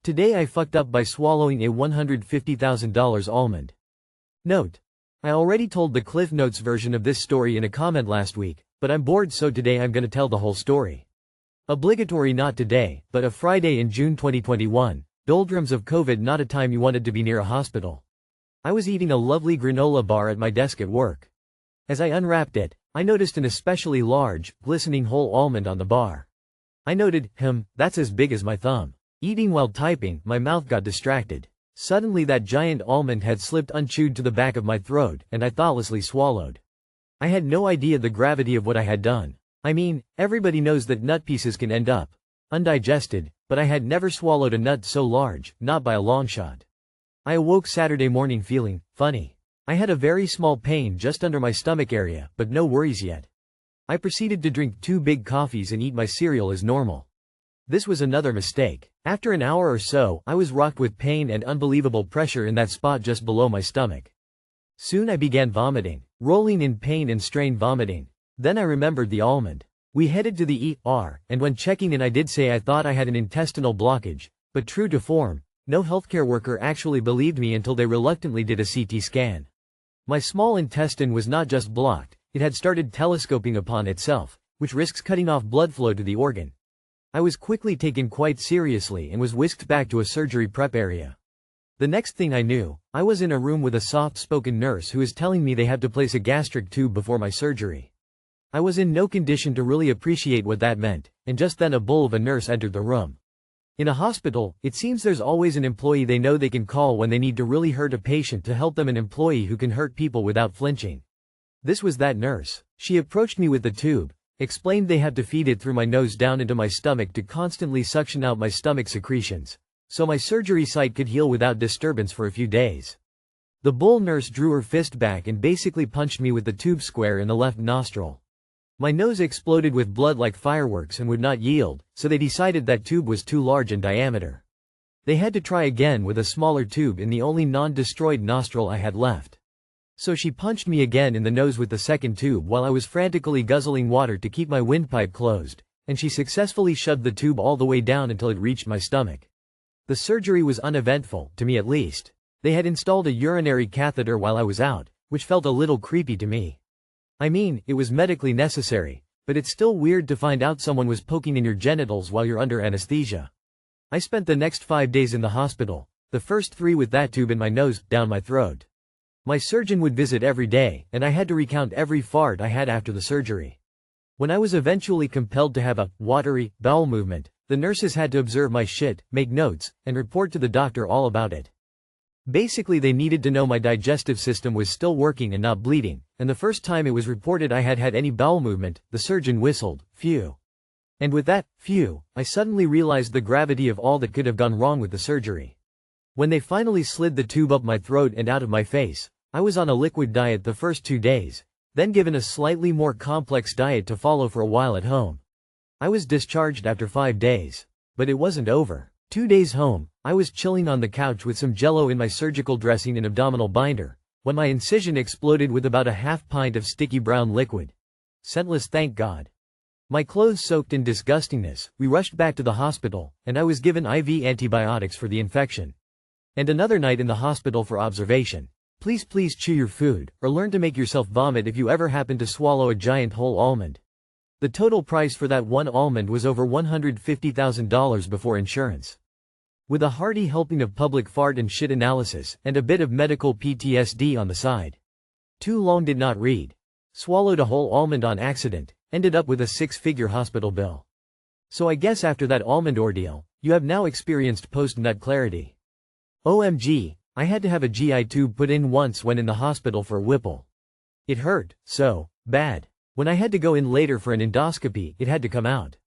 Today I fucked up by swallowing a $150,000 almond. Note: I already told the Cliff Notes version of this story in a comment last week, but I'm bored, so today I'm gonna tell the whole story. Obligatory not today, but a Friday in June 2021, doldrums of COVID, not a time you wanted to be near a hospital. I was eating a lovely granola bar at my desk at work. As I unwrapped it, I noticed an especially large, glistening whole almond on the bar. I noted, that's as big as my thumb. Eating while typing, my mouth got distracted. Suddenly that giant almond had slipped unchewed to the back of my throat, and I thoughtlessly swallowed. I had no idea the gravity of what I had done. I mean, everybody knows that nut pieces can end up undigested, but I had never swallowed a nut so large, not by a long shot. I awoke Saturday morning feeling funny. I had a very small pain just under my stomach area, but no worries yet. I proceeded to drink 2 big coffees and eat my cereal as normal. This was another mistake. After an hour or so, I was rocked with pain and unbelievable pressure in that spot just below my stomach. Soon I began vomiting, rolling in pain and strained vomiting. Then I remembered the almond. We headed to the ER, and when checking in I did say I thought I had an intestinal blockage, but true to form, no healthcare worker actually believed me until they reluctantly did a CT scan. My small intestine was not just blocked, it had started telescoping upon itself, which risks cutting off blood flow to the organ. I was quickly taken quite seriously and was whisked back to a surgery prep area. The next thing I knew, I was in a room with a soft-spoken nurse who was telling me they had to place a gastric tube before my surgery. I was in no condition to really appreciate what that meant, and just then a bull of a nurse entered the room. In a hospital, it seems there's always an employee they know they can call when they need to really hurt a patient to help them, an employee who can hurt people without flinching. This was that nurse. She approached me with the tube, explained they had to feed it through my nose down into my stomach to constantly suction out my stomach secretions, so my surgery site could heal without disturbance for a few days. The bull nurse drew her fist back and basically punched me with the tube square in the left nostril. My nose exploded with blood like fireworks and would not yield, so they decided that tube was too large in diameter. They had to try again with a smaller tube in the only non-destroyed nostril I had left. So she punched me again in the nose with the second tube while I was frantically guzzling water to keep my windpipe closed, and she successfully shoved the tube all the way down until it reached my stomach. The surgery was uneventful, to me at least. They had installed a urinary catheter while I was out, which felt a little creepy to me. I mean, it was medically necessary, but it's still weird to find out someone was poking in your genitals while you're under anesthesia. I spent the next 5 days in the hospital, the first 3 with that tube in my nose, down my throat. My surgeon would visit every day, and I had to recount every fart I had after the surgery. When I was eventually compelled to have a watery bowel movement, the nurses had to observe my shit, make notes, and report to the doctor all about it. Basically, they needed to know my digestive system was still working and not bleeding, and the first time it was reported I had had any bowel movement, the surgeon whistled, "Phew." And with that, phew, I suddenly realized the gravity of all that could have gone wrong with the surgery. When they finally slid the tube up my throat and out of my face, I was on a liquid diet the first 2 days, then given a slightly more complex diet to follow for a while at home. I was discharged after 5 days. But it wasn't over. 2 days home, I was chilling on the couch with some Jell-O in my surgical dressing and abdominal binder, when my incision exploded with about a half pint of sticky brown liquid. Scentless, thank God. My clothes soaked in disgustingness, we rushed back to the hospital, and I was given IV antibiotics for the infection. And another night in the hospital for observation. Please chew your food, or learn to make yourself vomit if you ever happen to swallow a giant whole almond. The total price for that one almond was over $150,000 before insurance. With a hearty helping of public fart and shit analysis, and a bit of medical PTSD on the side. Too long did not read. Swallowed a whole almond on accident, ended up with a 6-figure hospital bill. So I guess after that almond ordeal, you have now experienced post-nut clarity. OMG, I had to have a GI tube put in once when in the hospital for a Whipple. It hurt so bad. When I had to go in later for an endoscopy, it had to come out.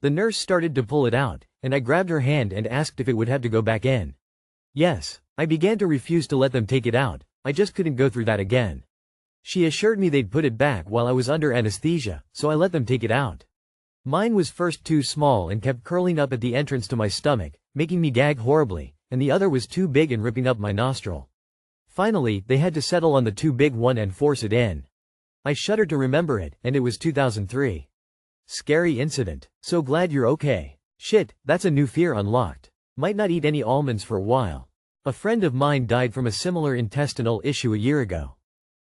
The nurse started to pull it out, and I grabbed her hand and asked if it would have to go back in. Yes, I began to refuse to let them take it out, I just couldn't go through that again. She assured me they'd put it back while I was under anesthesia, so I let them take it out. Mine was first too small and kept curling up at the entrance to my stomach, making me gag horribly, and the other was too big and ripping up my nostril. Finally, they had to settle on the too big one and force it in. I shudder to remember it, and it was 2003. Scary incident. So glad you're okay. Shit, that's a new fear unlocked. Might not eat any almonds for a while. A friend of mine died from a similar intestinal issue a year ago.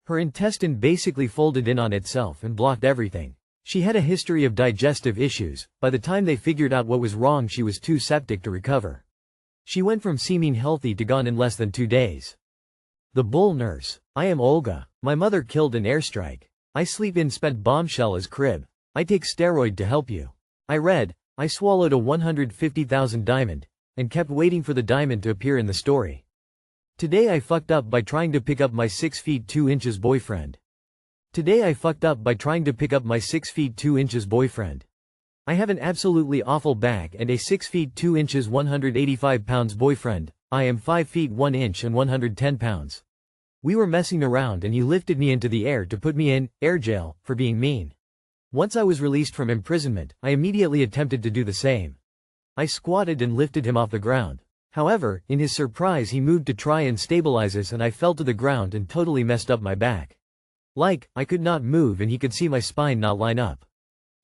Her intestine basically folded in on itself and blocked everything. She had a history of digestive issues. By the time they figured out what was wrong, she was too septic to recover. She went from seeming healthy to gone in less than 2 days. The Bull Nurse. I am Olga. My mother killed an airstrike. I sleep in spent bombshell as crib. I take steroid to help you. I read. I swallowed a 150,000 diamond, and kept waiting for the diamond to appear in the story. Today I fucked up by trying to pick up my 6 feet 2 inches boyfriend. Today I fucked up by trying to pick up my 6 feet 2 inches boyfriend. I have an absolutely awful back and a 6 feet 2 inches 185 pounds boyfriend. I am 5 feet 1 inch and 110 pounds. We were messing around and he lifted me into the air to put me in air jail for being mean. Once I was released from imprisonment, I immediately attempted to do the same. I squatted and lifted him off the ground. However, in his surprise he moved to try and stabilize us and I fell to the ground and totally messed up my back. I could not move and he could see my spine not line up.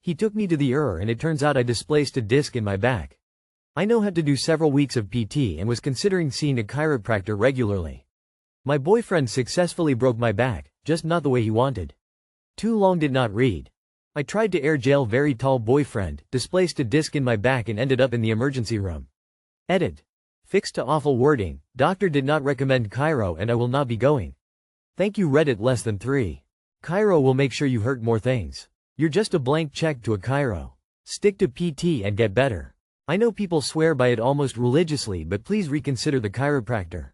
He took me to the ER and it turns out I displaced a disc in my back. I now had to do several weeks of PT and was considering seeing a chiropractor regularly. My boyfriend successfully broke my back, just not the way he wanted. Too long did not read. I tried to air jail very tall boyfriend, displaced a disc in my back and ended up in the emergency room. Edit. Fixed to awful wording, doctor did not recommend chiro and I will not be going. Thank you Reddit less than 3. Chiro will make sure you hurt more things. You're just a blank check to a chiro. Stick to PT and get better. I know people swear by it almost religiously but please reconsider the chiropractor.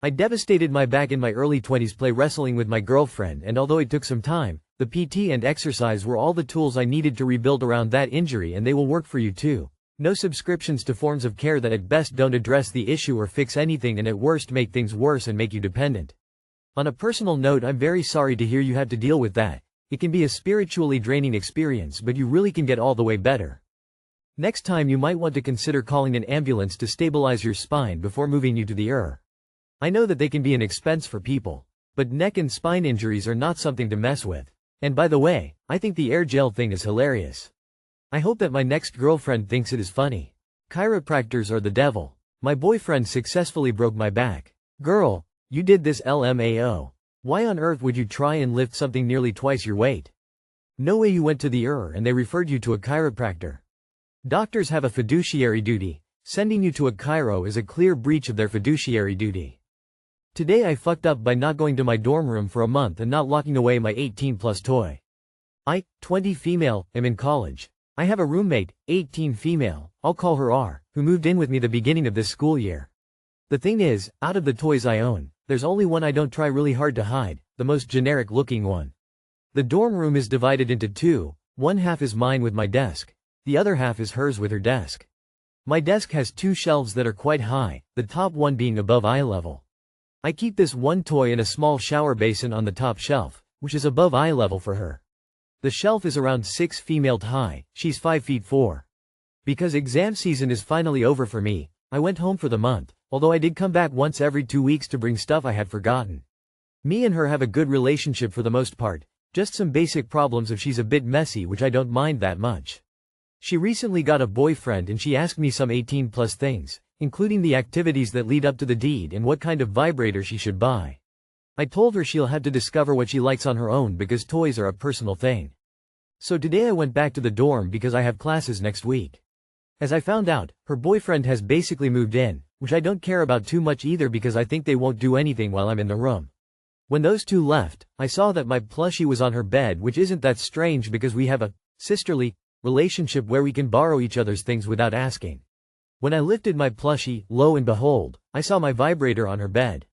I devastated my back in my early 20s play wrestling with my girlfriend and although it took some time, the PT and exercise were all the tools I needed to rebuild around that injury and they will work for you too. No subscriptions to forms of care that at best don't address the issue or fix anything and at worst make things worse and make you dependent. On a personal note, I'm very sorry to hear you had to deal with that. It can be a spiritually draining experience but you really can get all the way better. Next time you might want to consider calling an ambulance to stabilize your spine before moving you to the ER. I know that they can be an expense for people. But neck and spine injuries are not something to mess with. And by the way, I think the air jail thing is hilarious. I hope that my next girlfriend thinks it is funny. Chiropractors are the devil. My boyfriend successfully broke my back. Girl, you did this LMAO. Why on earth would you try and lift something nearly twice your weight? No way you went to the ER and they referred you to a chiropractor. Doctors have a fiduciary duty. Sending you to a chiro is a clear breach of their fiduciary duty. Today I fucked up by not going to my dorm room for a month and not locking away my 18+ toy. I, 20 female, am in college. I have a roommate, 18 female, I'll call her R, who moved in with me the beginning of this school year. The thing is, out of the toys I own, there's only one I don't try really hard to hide, the most generic looking one. The dorm room is divided into two, one half is mine with my desk, the other half is hers with her desk. My desk has 2 shelves that are quite high, the top one being above eye level. I keep this one toy in a small shower basin on the top shelf, which is above eye level for her. The shelf is around 6 feet high, she's 5 feet 4. Because exam season is finally over for me, I went home for the month, although I did come back once every 2 weeks to bring stuff I had forgotten. Me and her have a good relationship for the most part, just some basic problems if she's a bit messy which I don't mind that much. She recently got a boyfriend and she asked me some 18+ things, including the activities that lead up to the deed and what kind of vibrator she should buy. I told her she'll have to discover what she likes on her own because toys are a personal thing. So today I went back to the dorm because I have classes next week. As I found out, her boyfriend has basically moved in, which I don't care about too much either because I think they won't do anything while I'm in the room. When those two left, I saw that my plushie was on her bed, which isn't that strange because we have a sisterly relationship where we can borrow each other's things without asking. When I lifted my plushie, lo and behold, I saw my vibrator on her bed.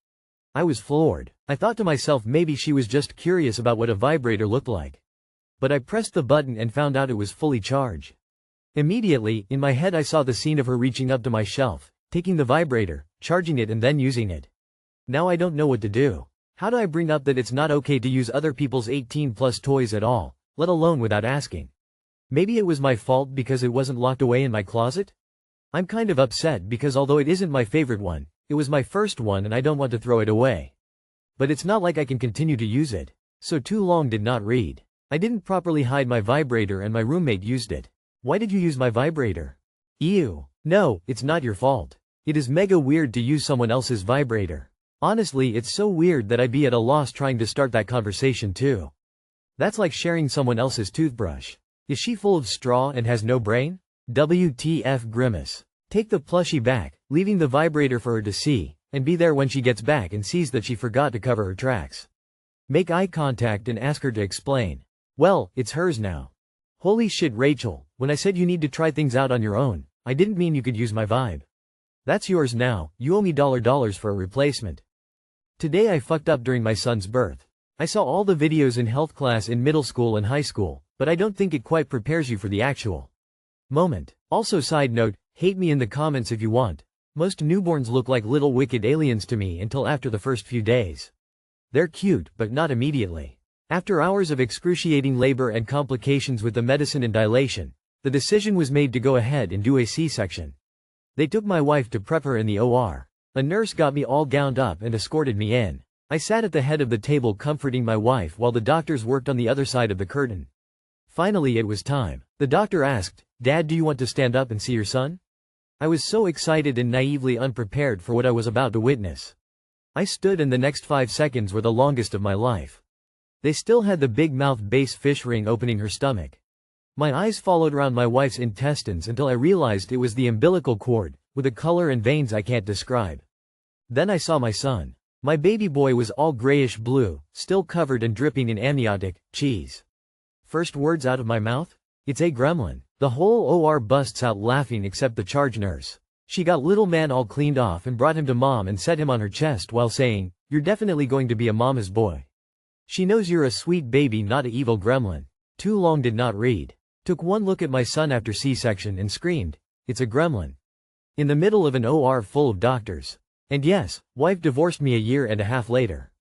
I was floored. I thought to myself maybe she was just curious about what a vibrator looked like. But I pressed the button and found out it was fully charged. Immediately, in my head I saw the scene of her reaching up to my shelf, taking the vibrator, charging it and then using it. Now I don't know what to do. How do I bring up that it's not okay to use other people's 18+ toys at all, let alone without asking? Maybe it was my fault because it wasn't locked away in my closet? I'm kind of upset because although it isn't my favorite one, it was my first one and I don't want to throw it away. But it's not like I can continue to use it. So too long did not read. I didn't properly hide my vibrator and my roommate used it. Why did you use my vibrator? Ew. No, it's not your fault. It is mega weird to use someone else's vibrator. Honestly, it's so weird that I'd be at a loss trying to start that conversation too. That's like sharing someone else's toothbrush. Is she full of straw and has no brain? WTF grimace. Take the plushie back, leaving the vibrator for her to see, and be there when she gets back and sees that she forgot to cover her tracks. Make eye contact and ask her to explain. Well, it's hers now. Holy shit, Rachel, when I said you need to try things out on your own, I didn't mean you could use my vibe. That's yours now, you owe me $dollars for a replacement. Today I fucked up during my son's birth. I saw all the videos in health class in middle school and high school, but I don't think it quite prepares you for the actual moment. Also, side note, hate me in the comments if you want. Most newborns look like little wicked aliens to me until after the first few days. They're cute, but not immediately. After hours of excruciating labor and complications with the medicine and dilation, the decision was made to go ahead and do a C-section. They took my wife to prep her in the OR. A nurse got me all gowned up and escorted me in. I sat at the head of the table comforting my wife while the doctors worked on the other side of the curtain. Finally it was time. The doctor asked, "Dad, do you want to stand up and see your son?" I was so excited and naively unprepared for what I was about to witness. I stood and the next 5 seconds were the longest of my life. They still had the big mouth bass fish ring opening her stomach. My eyes followed around my wife's intestines until I realized it was the umbilical cord, with a color and veins I can't describe. Then I saw my son. My baby boy was all grayish blue, still covered and dripping in amniotic cheese. First words out of my mouth? It's a gremlin. The whole OR busts out laughing except the charge nurse. She got little man all cleaned off and brought him to mom and set him on her chest while saying, "You're definitely going to be a mama's boy. She knows you're a sweet baby, not a evil gremlin." Too long did not read. Took one look at my son after C-section and screamed, "It's a gremlin." In the middle of an OR full of doctors. And yes, wife divorced me a year and a half later.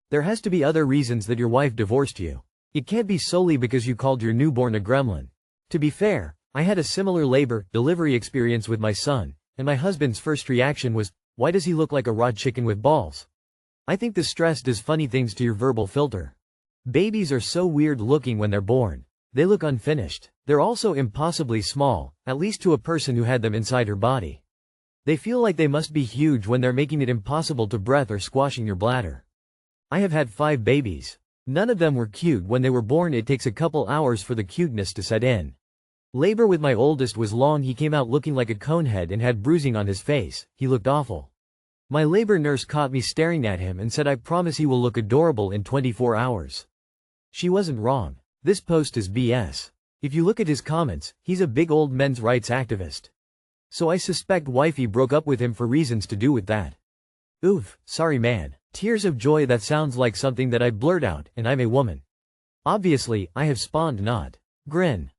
There has to be other reasons that your wife divorced you. It can't be solely because you called your newborn a gremlin. To be fair, I had a similar labor-delivery experience with my son, and my husband's first reaction was, "Why does he look like a raw chicken with balls?" I think the stress does funny things to your verbal filter. Babies are so weird looking when they're born. They look unfinished. They're also impossibly small, at least to a person who had them inside her body. They feel like they must be huge when they're making it impossible to breathe or squashing your bladder. I have had 5 babies. None of them were cute when they were born. It takes a couple hours for the cuteness to set in. Labor with my oldest was long. He came out looking like a conehead and had bruising on his face. He looked awful. My labor nurse caught me staring at him and said, "I promise he will look adorable in 24 hours. She wasn't wrong. This post is BS. If you look at his comments, he's a big old men's rights activist. So I suspect wifey broke up with him for reasons to do with that. Oof, sorry man. Tears of joy. That sounds like something that I'd blurt out, and I'm a woman. Obviously, I have spawned not. Grin.